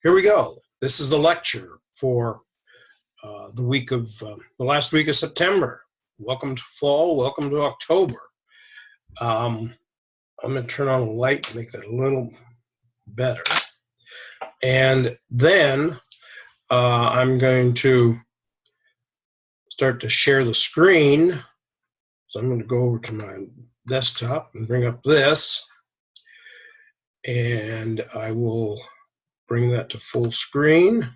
Here we go. This is the lecture for the last week of September. Welcome to fall. Welcome to October. I'm going to turn on the light to make that a little better. And then I'm going to start to share the screen. So I'm going to go over to my desktop and bring up this. And I will bring that to full screen.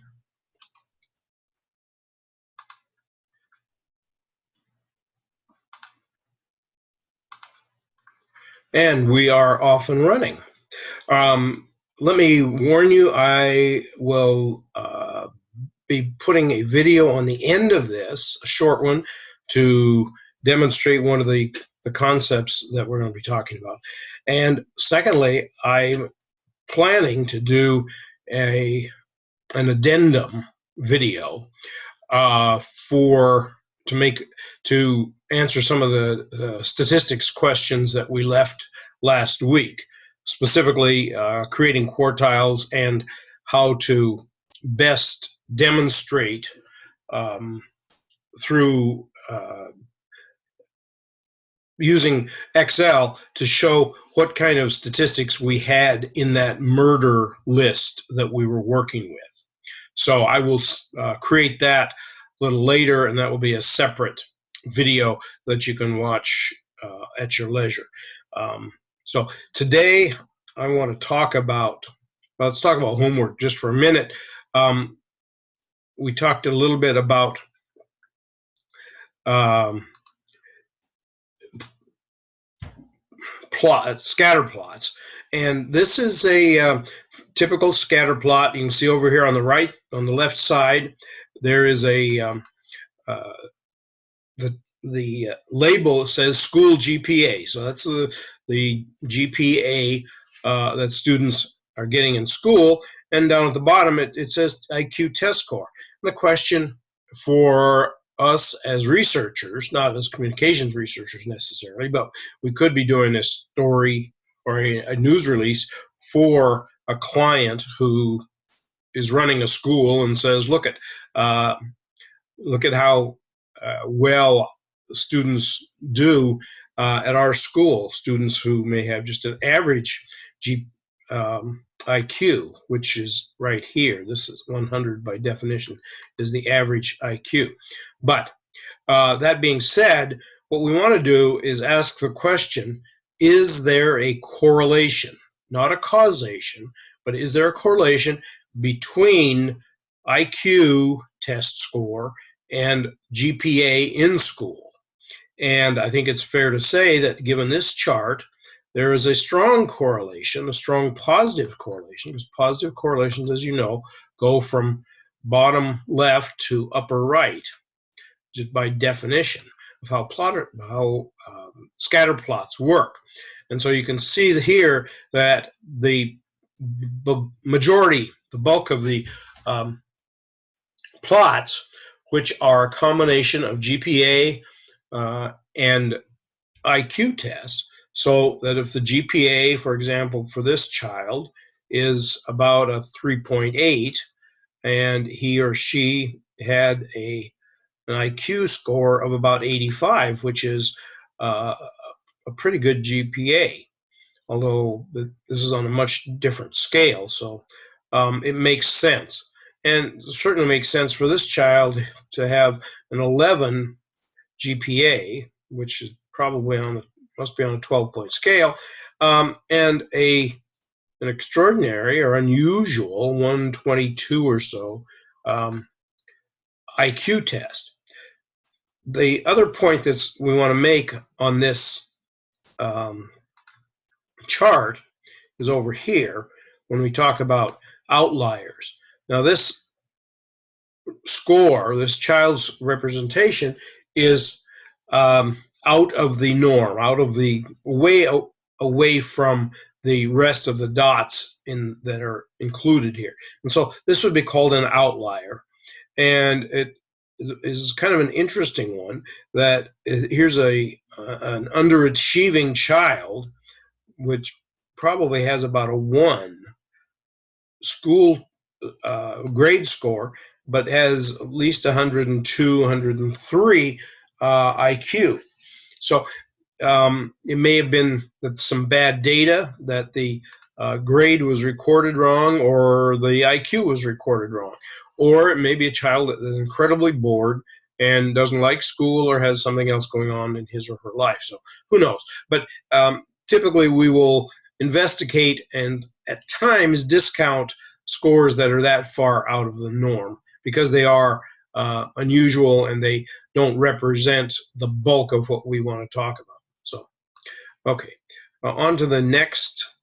And we are off and running. Let me warn you, I will be putting a video on the end of this, a short one, to demonstrate one of the concepts that we're going to be talking about. And secondly, I'm planning to do an addendum video to answer some of the statistics questions that we left last week, specifically creating quartiles and how to best demonstrate through using Excel to show what kind of statistics we had in that murder list that we were working with. So I will create that a little later, and that will be a separate video that you can watch at your leisure. So today I want to talk about, let's talk about homework just for a minute. We talked a little bit about scatter plots, and this is a typical scatter plot. You can see over here on the right, on the left side, there is a the label says school GPA. So that's the GPA that students are getting in school, and down at the bottom it says IQ test score. And the question for us as researchers, not as communications researchers necessarily, but we could be doing a story or a news release for a client who is running a school and says, look at how well students do at our school. Students who may have just an average IQ, which is right here. This is 100 by definition, is the average IQ. But that being said, what we want to do is ask the question, is there a correlation, not a causation, but is there a correlation between IQ test score and GPA in school? And I think it's fair to say that given this chart, there is a strong correlation, a strong positive correlation, because positive correlations, as you know, go from bottom left to upper right, just by definition of how scatter plots work. And so you can see here that the majority, the bulk of the plots, which are a combination of GPA and IQ test, so that if the GPA, for example, for this child is about a 3.8 and he or she had an IQ score of about 85, which is a pretty good GPA, although this is on a much different scale, so it makes sense. And it certainly makes sense for this child to have an 11 GPA, which is probably must be on a 12-point scale, and an extraordinary or unusual 122 or so IQ test. The other point that we want to make on this chart is over here when we talk about outliers. Now this score, this child's representation, is out of the norm, out of the way away from the rest of the dots that are included here. And so this would be called an outlier. And it is kind of an interesting one that here's an underachieving child, which probably has about a 1 school grade score, but has at least 102, 103 IQ. So it may have been that some bad data, that the grade was recorded wrong, or the IQ was recorded wrong. Or it may be a child that is incredibly bored and doesn't like school, or has something else going on in his or her life. So who knows? But typically we will investigate and at times discount scores that are that far out of the norm, because they are unusual and they don't represent the bulk of what we want to talk about. So, okay, on to the next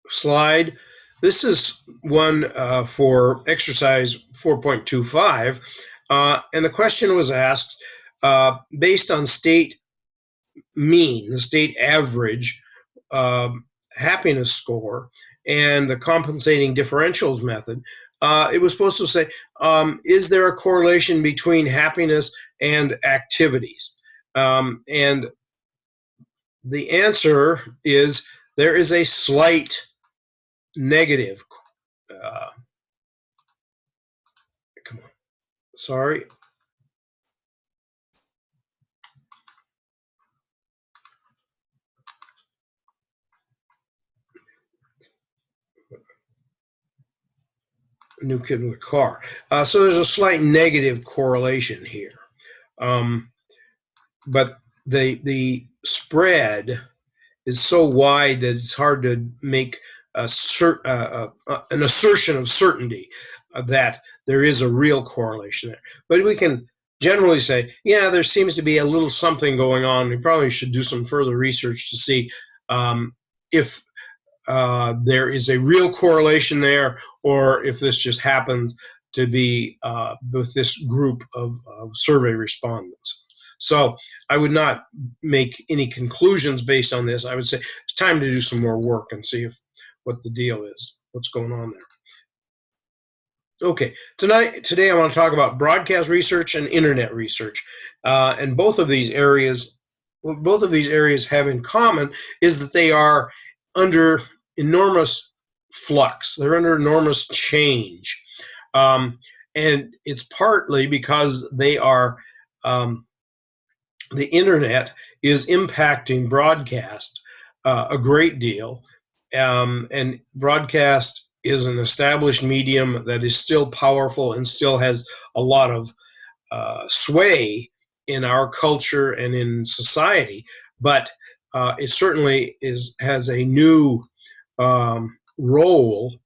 slide. This is one for exercise 4.25, and the question was asked based on state mean, the state average happiness score, and the compensating differentials method. It was supposed to say, is there a correlation between happiness and activities? And the answer is there is a slight negative. Come on, sorry. New kid with a car. So there's a slight negative correlation here. But the spread is so wide that it's hard to make an assertion of certainty that there is a real correlation there. But we can generally say, yeah, there seems to be a little something going on. We probably should do some further research to see if there is a real correlation there, or if this just happens to be with this group of survey respondents. So I would not make any conclusions based on this. I would say it's time to do some more work and see what the deal is, what's going on there. Okay, today I want to talk about broadcast research and internet research, and both of these areas, what both of these areas have in common is that they are under enormous flux. They're under enormous change, and it's partly because they are. The internet is impacting broadcast a great deal, and broadcast is an established medium that is still powerful and still has a lot of sway in our culture and in society, but it certainly has a new role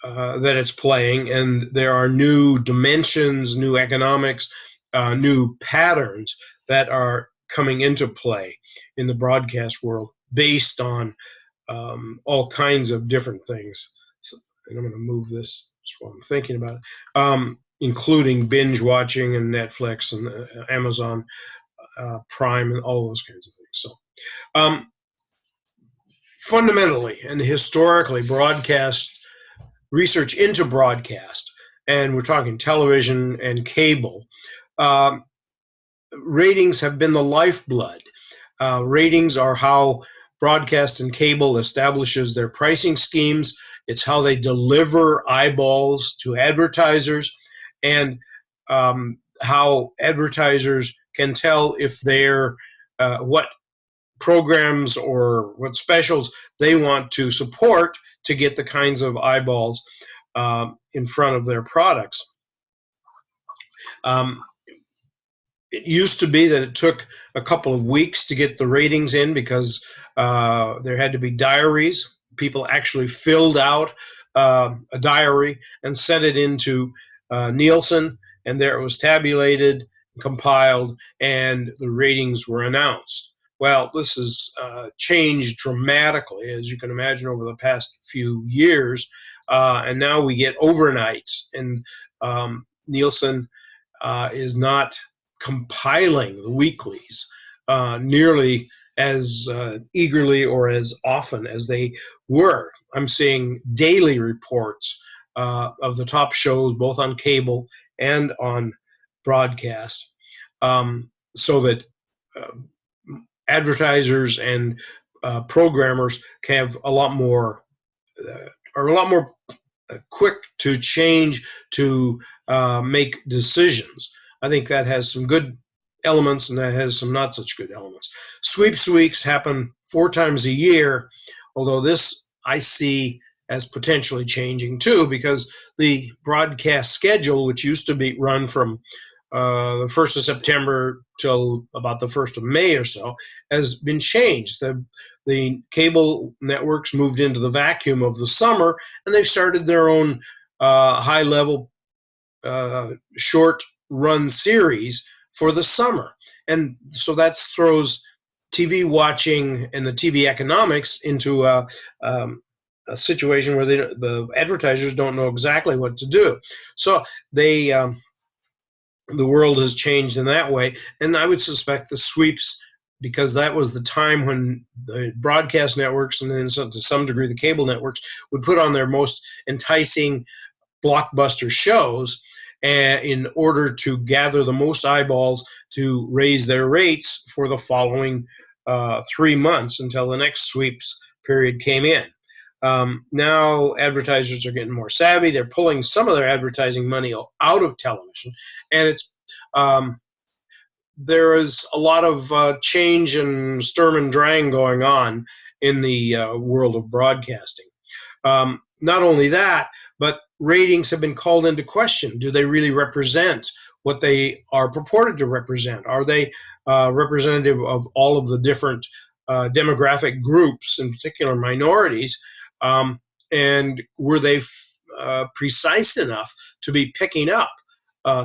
that it's playing, and there are new dimensions, new economics, new patterns that are coming into play in the broadcast world based on all kinds of different things. So, and I'm going to move this just while I'm thinking about it, including binge watching and Netflix and Amazon Prime and all those kinds of things. So fundamentally and historically, broadcast research into broadcast, and we're talking television and cable, ratings have been the lifeblood. Ratings are how broadcast and cable establishes their pricing schemes. It's how they deliver eyeballs to advertisers, and how advertisers can tell if they're what programs or what specials they want to support to get the kinds of eyeballs in front of their products. It used to be that it took a couple of weeks to get the ratings in because there had to be diaries. People actually filled out a diary and sent it into Nielsen, and there it was tabulated, compiled, and the ratings were announced. Well, this has changed dramatically, as you can imagine, over the past few years, and now we get overnights, and Nielsen is not compiling the weeklies nearly as eagerly or as often as they were. I'm seeing daily reports of the top shows, both on cable and on broadcast, so that advertisers and programmers have a lot more are a lot more quick to change, to make decisions. I think that has some good elements and that has some not such good elements. Sweeps weeks happen 4 times a year, although this I see as potentially changing too, because the broadcast schedule, which used to be run from the 1st of September till about the 1st of May or so, has been changed. The cable networks moved into the vacuum of the summer, and they've started their own high-level, short-run series for the summer. And so that throws TV watching and the TV economics into a situation where the advertisers don't know exactly what to do. So the world has changed in that way, and I would suspect the sweeps, because that was the time when the broadcast networks and then to some degree the cable networks would put on their most enticing blockbuster shows in order to gather the most eyeballs to raise their rates for the following 3 months until the next sweeps period came in. Now advertisers are getting more savvy. They're pulling some of their advertising money out of television, and there is a lot of change and Sturm and Drang going on in the world of broadcasting. Not only that, but ratings have been called into question. Do they really represent what they are purported to represent? Are they representative of all of the different demographic groups, in particular minorities? And were they precise enough to be picking up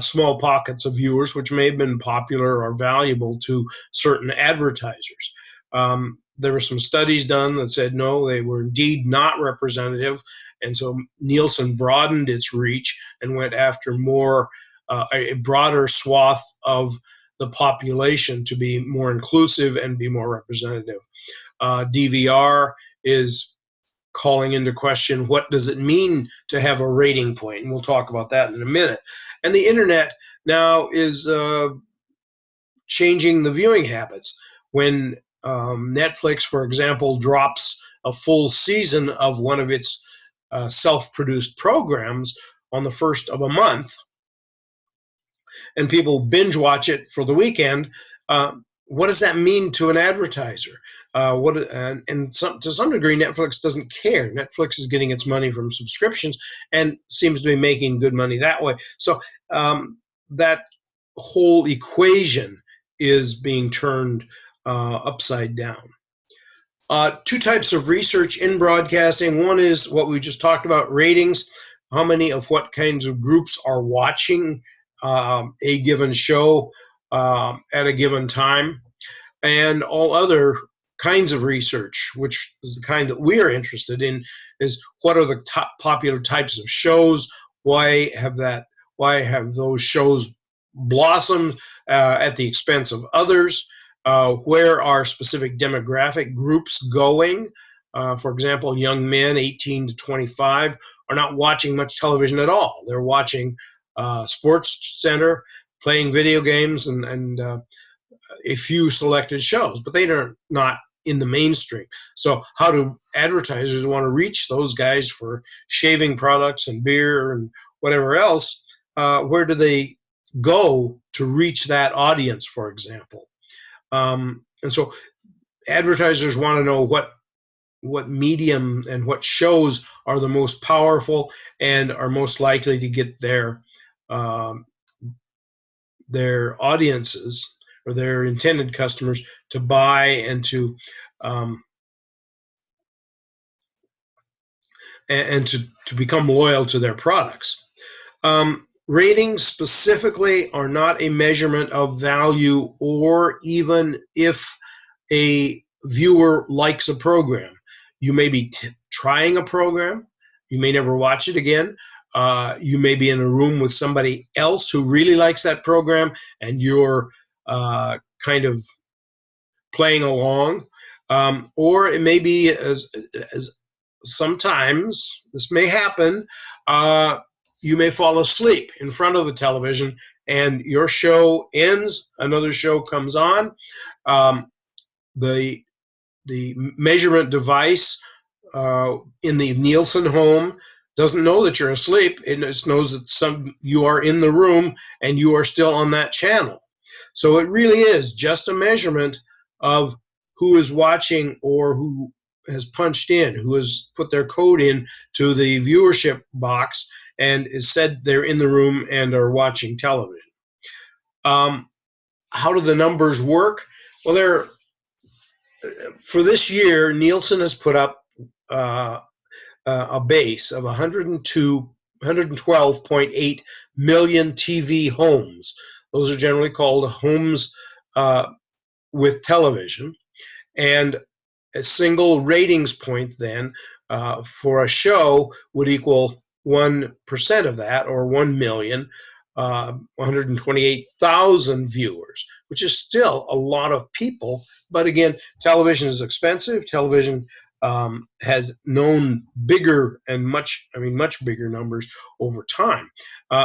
small pockets of viewers, which may have been popular or valuable to certain advertisers? There were some studies done that said no, they were indeed not representative, and so Nielsen broadened its reach and went after a broader swath of the population to be more inclusive and be more representative. DVR is calling into question, what does it mean to have a rating point? And we'll talk about that in a minute. And the internet now is changing the viewing habits. When Netflix, for example, drops a full season of one of its self-produced programs on the first of a month, and people binge watch it for the weekend, what does that mean to an advertiser? To some degree, Netflix doesn't care. Netflix is getting its money from subscriptions and seems to be making good money that way. So that whole equation is being turned upside down. 2 types of research in broadcasting. One is what we just talked about, ratings. How many of what kinds of groups are watching a given show at a given time, and all other kinds of research, which is the kind that we are interested in, is what are the top popular types of shows? Why have those shows blossomed at the expense of others? Where are specific demographic groups going? For example, young men 18 to 25 are not watching much television at all. They're watching Sports Center, playing video games, and a few selected shows, but they are not in the mainstream. So how do advertisers want to reach those guys for shaving products and beer and whatever else? Where do they go to reach that audience, for example? And so advertisers want to know what medium and what shows are the most powerful and are most likely to get their audiences or their intended customers to buy and to become loyal to their products. Ratings specifically are not a measurement of value, or even if a viewer likes a program. You may be trying a program, you may never watch it again. You may be in a room with somebody else who really likes that program, and you're kind of playing along. Or it may be, as sometimes this may happen, you may fall asleep in front of the television and your show ends, another show comes on. The the measurement device in the Nielsen home doesn't know that you're asleep. It just knows that you are in the room and you are still on that channel. So it really is just a measurement of who is watching or who has punched in, who has put their code in to the viewership box and is said they're in the room and are watching television. How do the numbers work? Well, for this year, Nielsen has put up a base of 112.8 million TV homes. Those are generally called homes with television. And a single ratings point then for a show would equal 1% of that, or 1 million, 128,000 viewers, which is still a lot of people. But again, television is expensive. Television has known bigger and much bigger numbers over time.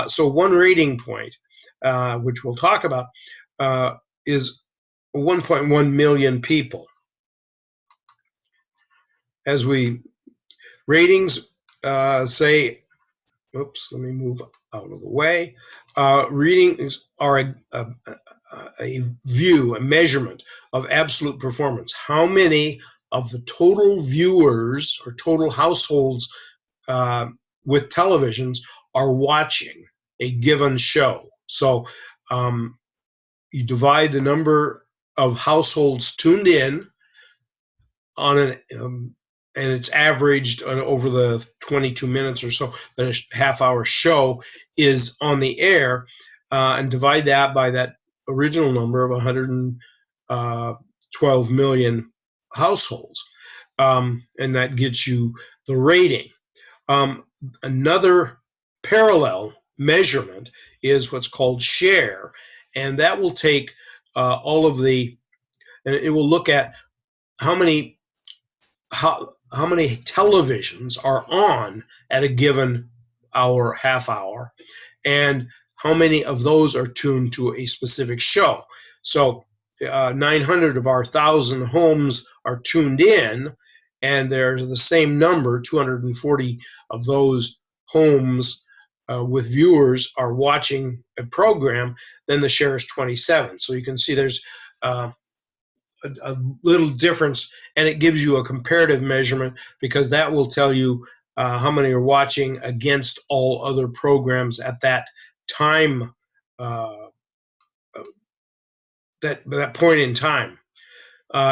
So one rating point, which we'll talk about, is 1.1 million people. As we ratings say, oops, let me move out of the way. Ratings are a view, a measurement of absolute performance. How many of the total viewers or total households with televisions are watching a given show? So you divide the number of households tuned in on an and it's averaged over the 22 minutes or so that a half-hour show is on the air, and divide that by that original number of 112 million households, and that gets you the rating. Another parallel measurement is what's called share, and that will take all of the, and it will look at how many televisions are on at a given hour, half hour, and how many of those are tuned to a specific show. So 900 of our 1,000 homes are tuned in, and there's the same number, 240 of those homes with viewers are watching a program, then the share is 27. So you can see there's a little difference, and it gives you a comparative measurement, because that will tell you how many are watching against all other programs at that time, that point in time.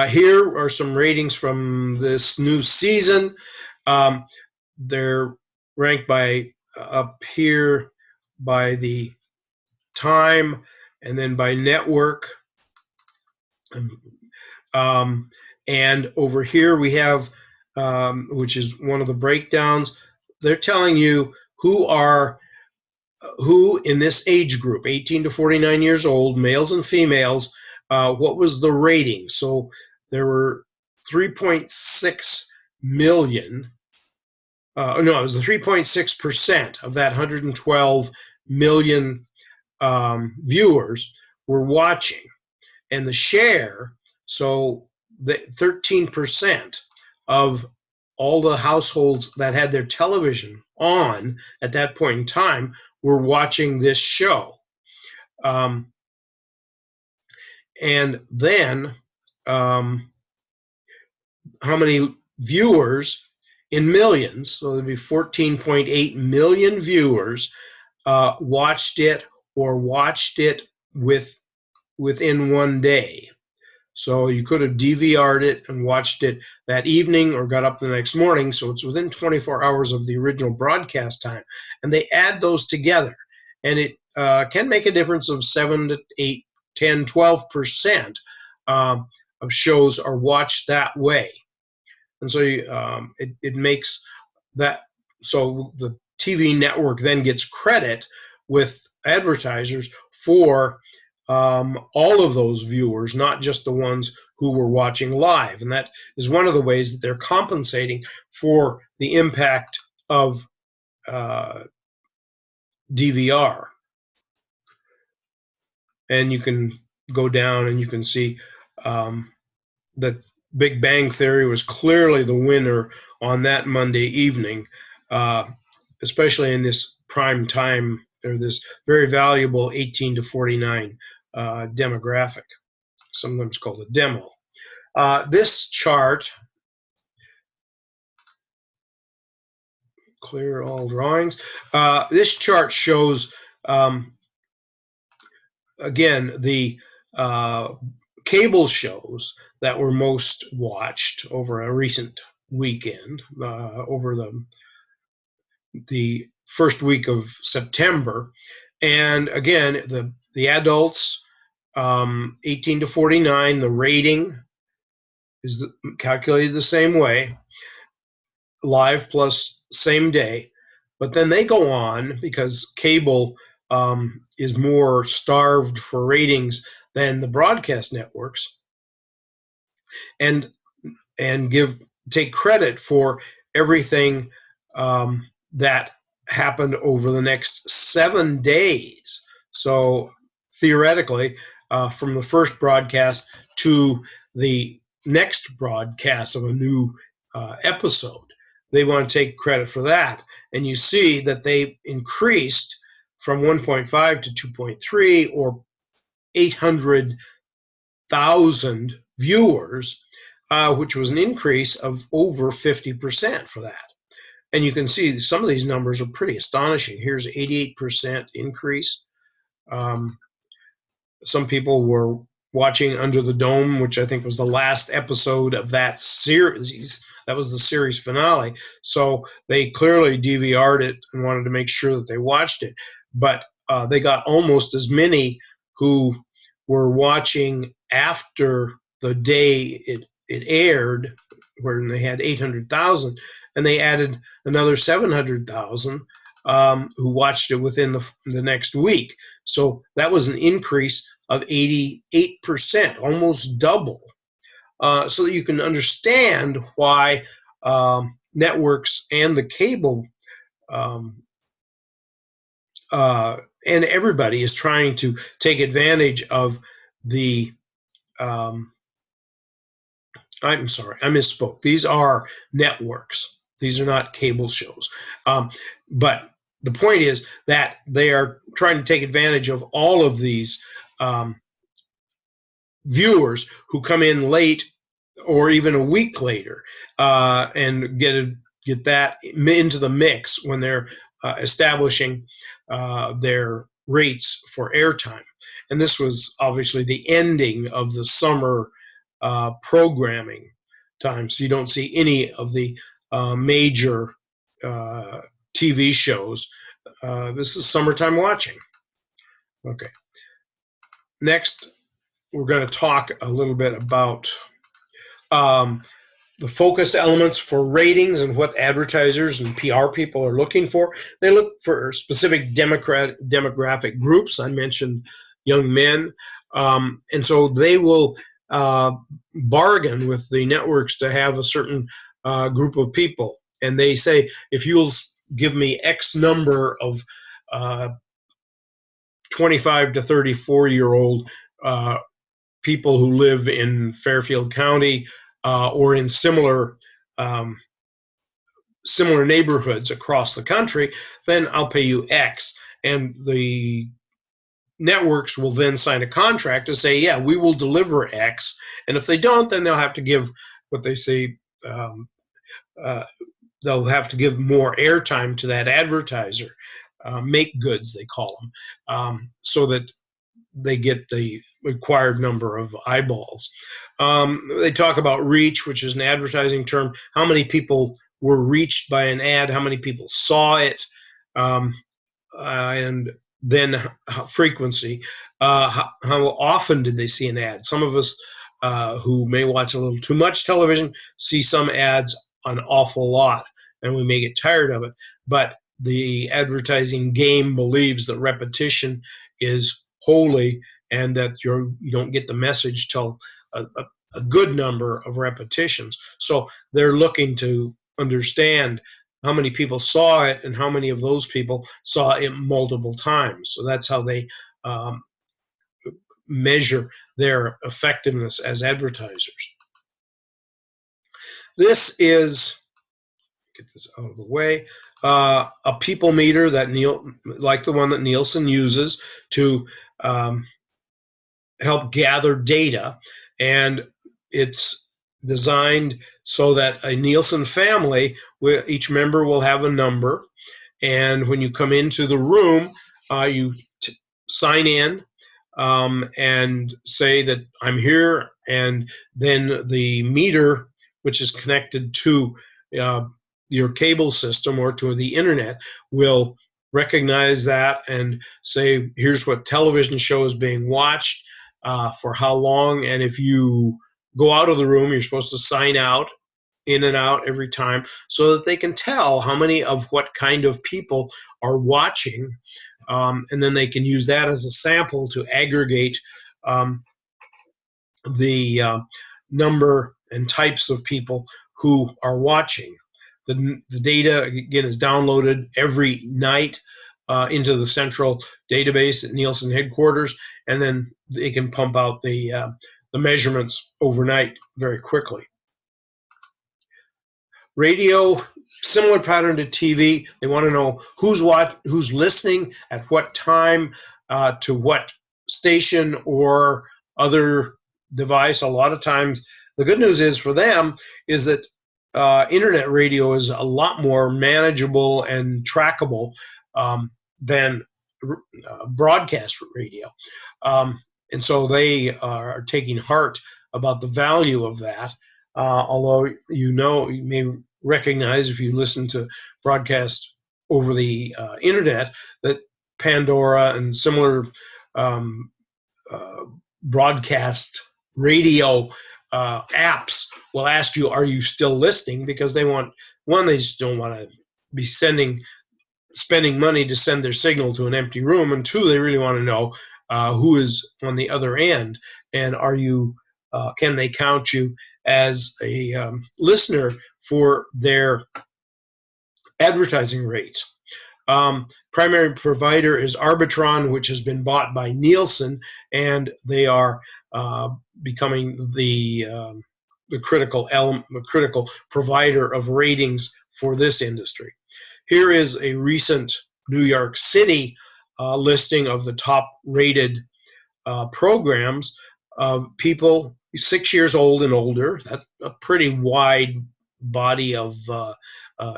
Here are some ratings from this new season. They're ranked by up here by the time, and then by network. And over here we have, which is one of the breakdowns, they're telling you who in this age group, 18 to 49 years old, males and females, what was the rating. So there were 3.6 million, no, it was the 3.6% of that 112 million viewers were watching. And the share, so the 13% of all the households that had their television on at that point in time were watching this show. And then how many viewers in millions, so there'd be 14.8 million viewers watched it within one day. So you could have DVR'd it and watched it that evening or got up the next morning, so it's within 24 hours of the original broadcast time. And they add those together, and it can make a difference of 7 to 8, 10, 12% of shows are watched that way. And so it makes that, so the TV network then gets credit with advertisers for all of those viewers, not just the ones who were watching live. And that is one of the ways that they're compensating for the impact of DVR. And you can go down and you can see that Big Bang Theory was clearly the winner on that Monday evening, uh, especially in this prime time, or this very valuable 18 to 49 demographic, sometimes called a demo. This chart, clear all drawings. This chart shows, again, the cable shows that were most watched over a recent weekend, over the first week of September. And again, the adults, 18 to 49, the rating is calculated the same way, live plus same day. But then they go on, because cable is more starved for ratings than the broadcast networks, and take credit for everything that happened over the next 7 days. So theoretically, from the first broadcast to the next broadcast of a new episode, they want to take credit for that. And you see that they increased from 1.5 to 2.3, or 800,000 viewers, which was an increase of over 50% for that. And you can see some of these numbers are pretty astonishing. Here's 88% increase. Some people were watching Under the Dome, which I think was the last episode of that series. That was the series finale. So they clearly DVR'd it and wanted to make sure that they watched it. But they got almost as many who were watching after the day it aired, where they had 800,000, and they added another 700,000 who watched it within the next week. So that was an increase of 88%, almost double. So that you can understand why networks and the cable and everybody is trying to take advantage of the I'm sorry, I misspoke. These are networks. These are not cable shows. But the point is that they are trying to take advantage of all of these viewers who come in late, or even a week later, and get that into the mix when they're establishing their rates for airtime. And this was obviously the ending of the summer programming time, so you don't see any of the major TV shows. This is summertime watching. Okay. Next, we're going to talk a little bit about the focus elements for ratings and what advertisers and PR people are looking for. They look for specific demographic groups. I mentioned young men. And so they will bargain with the networks to have a certain group of people. And they say, if you'll give me X number of 25 to 34-year-old people who live in Fairfield County or in similar neighborhoods across the country, then I'll pay you X. And the networks will then sign a contract to say, yeah, we will deliver X. And if they don't, then they'll have to give what they say, they'll have to give more airtime to that advertiser, make goods, they call them, so that they get the required number of eyeballs. They talk about reach, which is an advertising term. How many people were reached by an ad? How many people saw it? And then frequency. How often did they see an ad? Some of us who may watch a little too much television see some ads an awful lot, and we may get tired of it. But the advertising game believes that repetition is holy, and that you don't get the message till a good number of repetitions. So they're looking to understand how many people saw it and how many of those people saw it multiple times. So that's how they measure their effectiveness as advertisers. This is, get this out of the way, a people meter that like the one that Nielsen uses to help gather data, and it's designed so that a Nielsen family, where each member will have a number, and when you come into the room, you sign in and say that I'm here, and then the meter, which is connected to your cable system or to the internet, will recognize that and say, here's what television show is being watched, for how long, and if you go out of the room, you're supposed to sign out, in and out every time, so that they can tell how many of what kind of people are watching, and then they can use that as a sample to aggregate the number and types of people who are watching. The data, again, is downloaded every night into the central database at Nielsen headquarters, and then they can pump out the measurements overnight very quickly. Radio, similar pattern to TV. They want to know who's listening at what time, to what station or other device. A lot of times, the good news is for them is that internet radio is a lot more manageable and trackable than broadcast radio. And so they are taking heart about the value of that. Although you may recognize, if you listen to broadcast over the internet, that Pandora and similar broadcast radio apps will ask you, are you still listening? Because they just don't want to be spending money to send their signal to an empty room, and two, they really want to know who is on the other end, and can they count you as a listener for their advertising rates. Primary provider is Arbitron, which has been bought by Nielsen, and they are becoming the critical provider of ratings for this industry. Here is a recent New York City listing of the top rated programs of people 6 years old and older. That's a pretty wide body of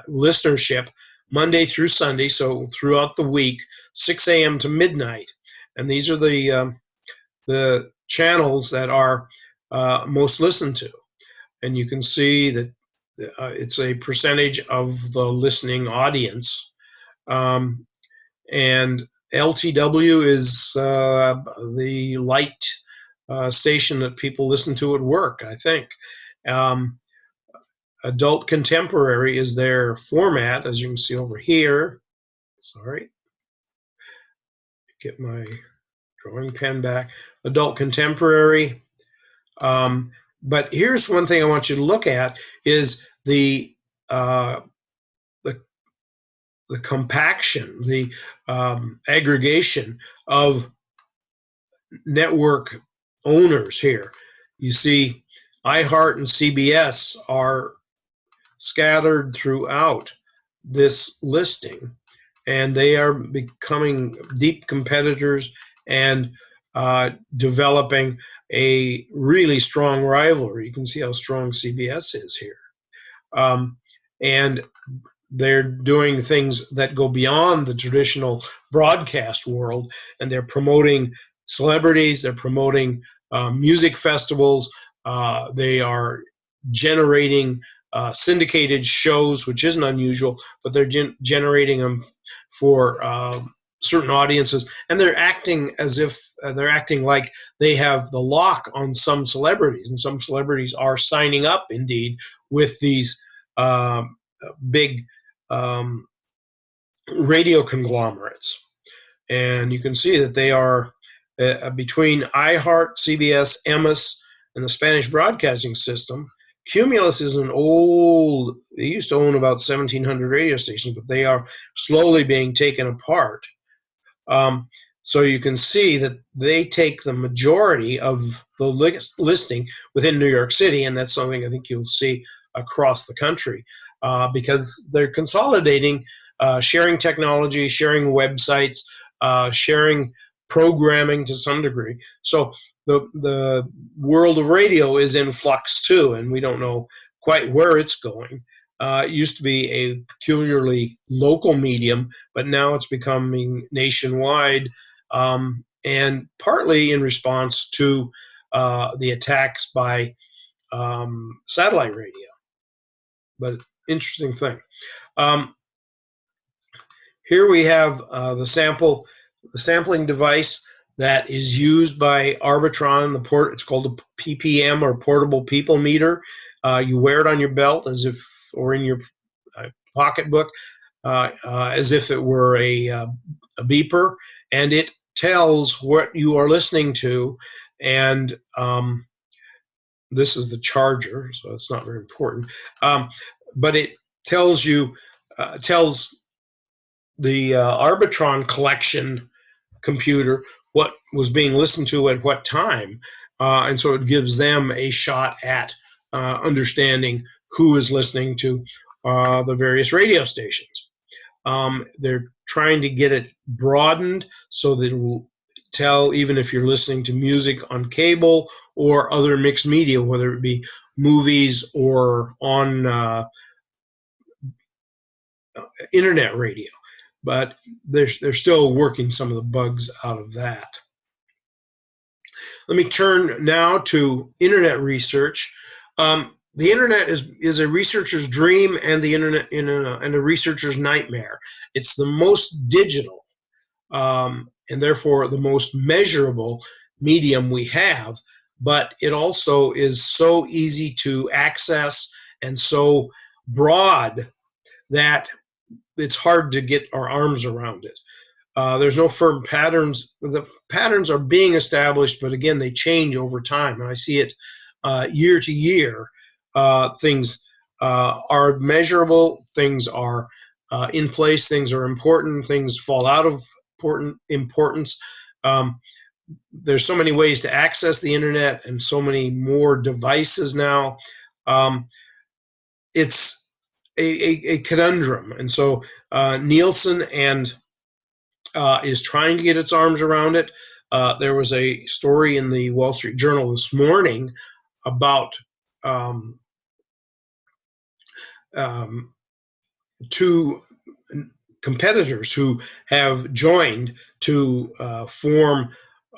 listenership, Monday through Sunday, so throughout the week, 6 a.m. to midnight. And these are the channels that are most listened to. And you can see that it's a percentage of the listening audience. And LTW is the light station that people listen to at work, I think. Adult Contemporary is their format, as you can see over here. Sorry. Get my drawing pen back. Adult Contemporary. But here's one thing I want you to look at is the compaction, the aggregation of network owners here. You see iHeart and CBS are scattered throughout this listing, and they are becoming deep competitors and developing a really strong rivalry. You can see how strong CBS is here. And they're doing things that go beyond the traditional broadcast world, and they're promoting celebrities, they're promoting music festivals, they are generating syndicated shows, which isn't unusual, but they're generating them for certain audiences, and they're acting as if they're acting like they have the lock on some celebrities, and some celebrities are signing up indeed with these big radio conglomerates. And you can see that they are between iHeart, CBS, EMIS, and the Spanish Broadcasting System. Cumulus is an old, they used to own about 1,700 radio stations, but they are slowly being taken apart. So you can see that they take the majority of the listing within New York City, and that's something I think you'll see across the country because they're consolidating, sharing technology, sharing websites, sharing programming to some degree. So the world of radio is in flux too, and we don't know quite where it's going. It used to be a peculiarly local medium, but now it's becoming nationwide, and partly in response to the attacks by satellite radio. But interesting thing. Here we have the sampling device that is used by Arbitron. It's called a PPM, or portable people meter. You wear it on your belt or in your pocketbook, as if it were a beeper, and it tells what you are listening to. And this is the charger, so it's not very important. But it tells the Arbitron collection computer what was being listened to at what time, and so it gives them a shot at understanding who is listening to the various radio stations. They're trying to get it broadened so that it will tell even if you're listening to music on cable or other mixed media, whether it be movies or on internet radio. But they're still working some of the bugs out of that. Let me turn now to internet research. The internet is a researcher's dream and the internet and a researcher's nightmare. It's the most digital and therefore the most measurable medium we have, but it also is so easy to access and so broad that it's hard to get our arms around it. There's no firm patterns. The patterns are being established, but again, they change over time. And I see it year to year. Things are measurable. Things are in place. Things are important. Things fall out of importance. There's so many ways to access the internet and so many more devices now. It's a conundrum. And so Nielsen is trying to get its arms around it. There was a story in the Wall Street Journal this morning about two competitors who have joined to form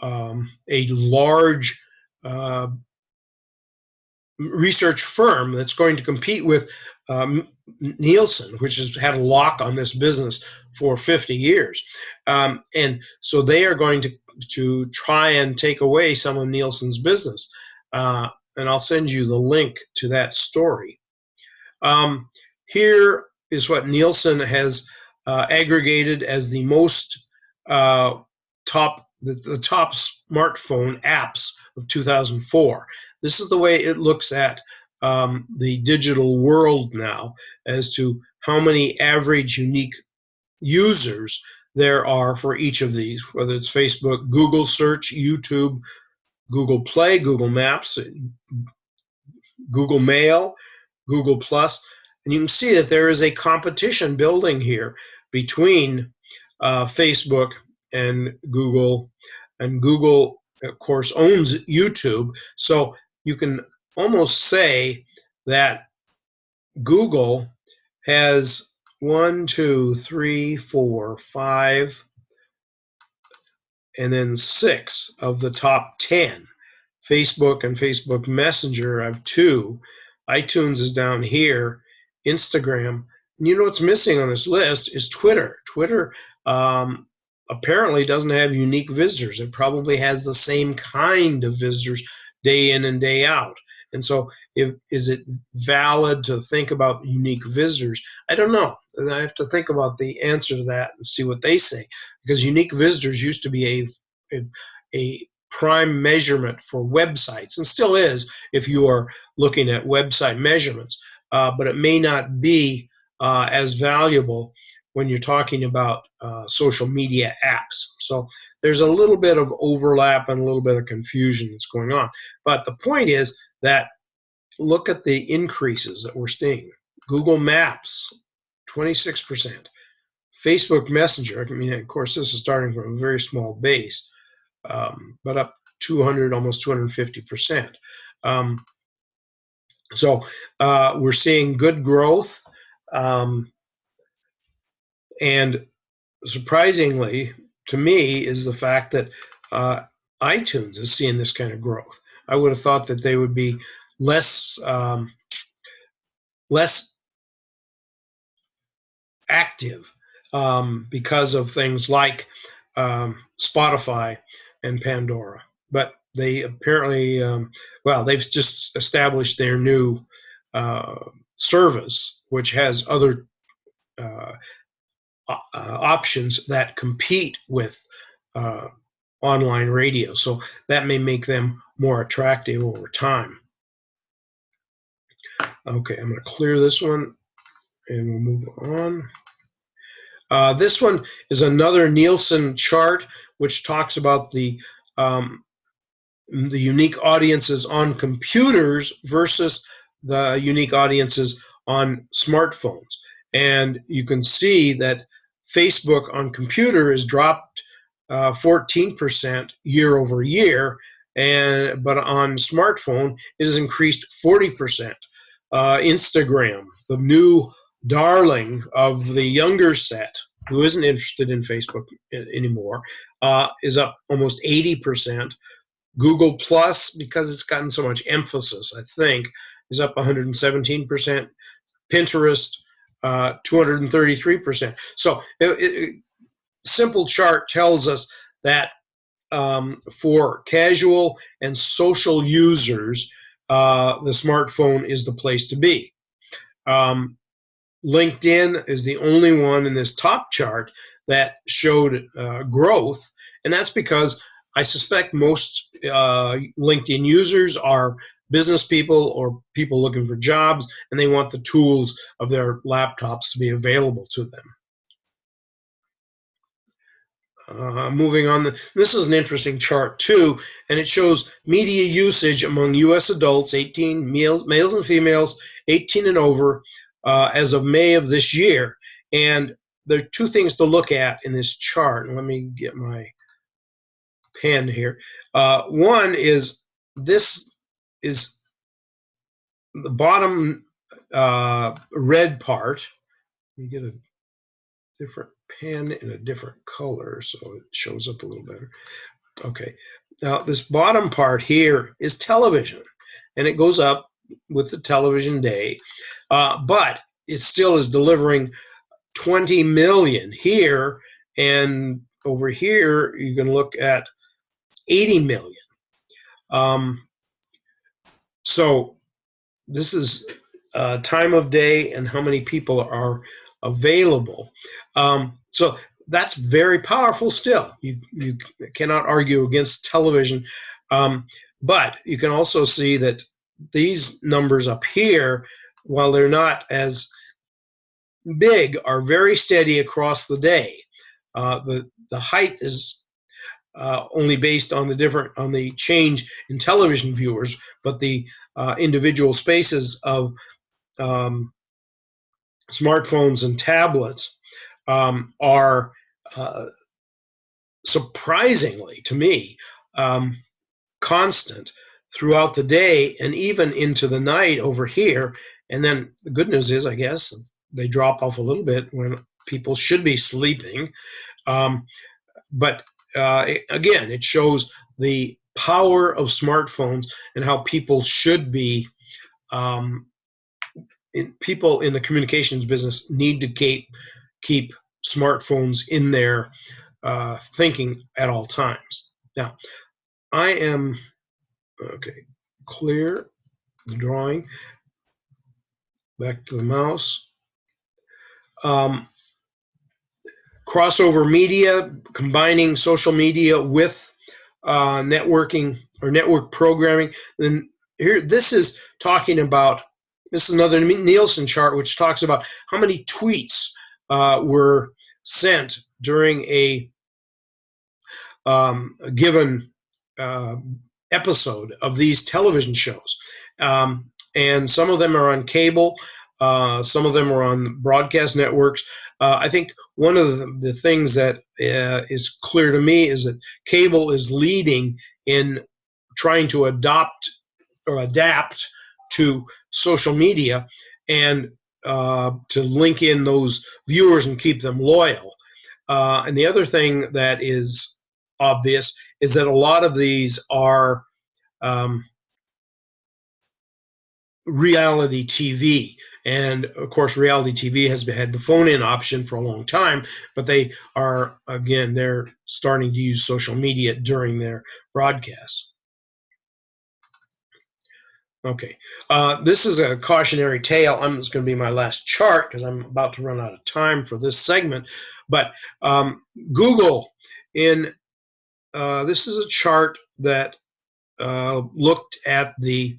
a large research firm that's going to compete with Nielsen, which has had a lock on this business for 50 years. And so they are going to try and take away some of Nielsen's business. And I'll send you the link to that story. Here is what Nielsen has aggregated as the most top smartphone apps of 2004. This is the way it looks at the digital world now, as to how many average unique users there are for each of these, whether it's Facebook, Google Search, YouTube, Google Play, Google Maps, Google Mail, Google Plus. And you can see that there is a competition building here between Facebook and Google. And Google, of course, owns YouTube. So you can almost say that Google has 1, 2, 3, 4, 5, and then 6 of the top 10. Facebook and Facebook Messenger have 2. iTunes is down here. Instagram. And you know what's missing on this list is Twitter. Twitter apparently doesn't have unique visitors. It probably has the same kind of visitors day in and day out. And so is it valid to think about unique visitors? I don't know. I have to think about the answer to that and see what they say, because unique visitors used to be a prime measurement for websites, and still is if you are looking at website measurements, but it may not be as valuable when you're talking about social media apps. So there's a little bit of overlap and a little bit of confusion that's going on. But the point is that look at the increases that we're seeing. Google Maps, 26%. Facebook Messenger, I mean, of course, this is starting from a very small base, but up 200, almost 250%. So we're seeing good growth, and surprisingly to me is the fact that iTunes is seeing this kind of growth. I would have thought that they would be less less active because of things like Spotify and Pandora. But they apparently, well, they've just established their new service, which has other options that compete with online radio. So that may make them more attractive over time. Okay, I'm going to clear this one and we'll move on. This one is another Nielsen chart, which talks about the unique audiences on computers versus the unique audiences on smartphones. And you can see that Facebook on computer has dropped 14% year over year, but on smartphone it has increased 40%. Instagram, the new darling of the younger set who isn't interested in Facebook anymore, is up almost 80%. Google Plus, because it's gotten so much emphasis, I think, is up 117%. Pinterest, 233%. So simple chart tells us that for casual and social users, the smartphone is the place to be. LinkedIn is the only one in this top chart that showed growth, and that's because I suspect most LinkedIn users are business people or people looking for jobs, and they want the tools of their laptops to be available to them. Moving on, this is an interesting chart too, and it shows media usage among U.S. adults, 18 males and females, 18 and over, as of May of this year. And there are two things to look at in this chart. Let me get my pen here. One is this is the bottom red part. Let me get a different pen in a different color so it shows up a little better. Okay, now this bottom part here is television, and it goes up with the television day, but it still is delivering 20 million here, and over here you can look at 80 million. So this is time of day and how many people are available. So that's very powerful still. You cannot argue against television. But you can also see that these numbers up here, while they're not as big, are very steady across the day. The height is only based on the change in television viewers, but the individual spaces of smartphones and tablets are surprisingly, to me, constant throughout the day and even into the night over here. And then the good news is, I guess, they drop off a little bit when people should be sleeping. But again, it shows the power of smartphones and how people should be. People in the communications business need to keep smartphones in their thinking at all times. Now, I am clear the drawing. Back to the mouse. Crossover media, combining social media with networking or network programming. Then here, this is another Nielsen chart, which talks about how many tweets were sent during a given episode of these television shows. and some of them are on cable. Some of them are on broadcast networks. I think one of the things that is clear to me is that cable is leading in trying to adopt or adapt to social media and to link in those viewers and keep them loyal. And the other thing that is obvious is that a lot of these are reality TV. And of course, reality TV has had the phone-in option for a long time, but they are, again, they're starting to use social media during their broadcasts. Okay, this is a cautionary tale. It's going to be my last chart because I'm about to run out of time for this segment. But Google, this is a chart that looked at the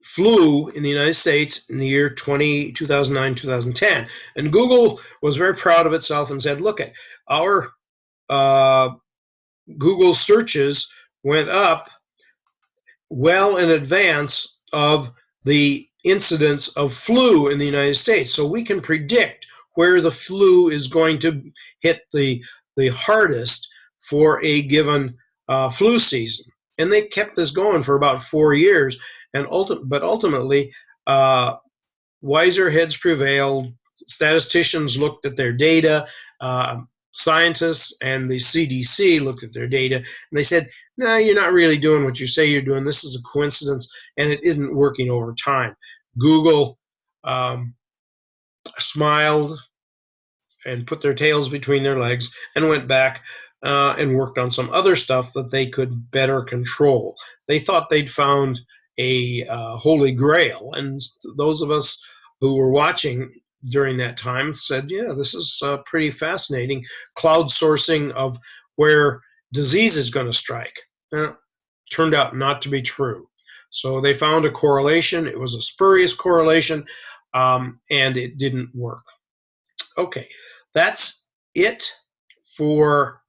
flu in the United States in the year 2009, 2010. And Google was very proud of itself and said, look, at our Google searches went up well in advance of the incidence of flu in the United States. So we can predict where the flu is going to hit the hardest for a given flu season. And they kept this going for about 4 years. But ultimately, wiser heads prevailed. Statisticians looked at their data. Scientists and the CDC looked at their data, and they said, no, you're not really doing what you say you're doing. This is a coincidence, and it isn't working over time. Google smiled and put their tails between their legs and went back and worked on some other stuff that they could better control. They thought they'd found a holy grail, and those of us who were watching during that time said, yeah, this is pretty fascinating. Cloud sourcing of where disease is going to strike. Turned out not to be true. So they found a correlation. It was a spurious correlation, and it didn't work. Okay, that's it for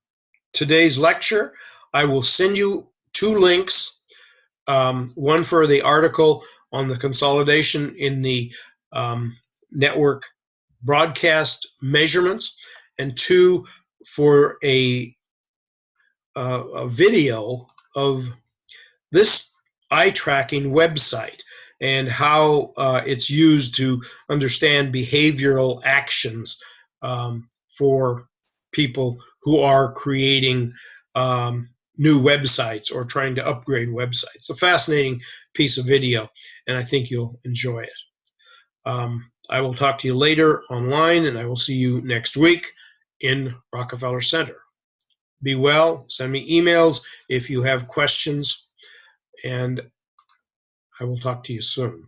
today's lecture. I will send you 2 links, one for the article on the consolidation in the network broadcast measurements, and 2 for a video of this eye tracking website and how it's used to understand behavioral actions for people who are creating new websites or trying to upgrade websites. It's a fascinating piece of video, and I think you'll enjoy it. I will talk to you later online, and I will see you next week in Rockefeller Center. Be well. Send me emails if you have questions, and I will talk to you soon.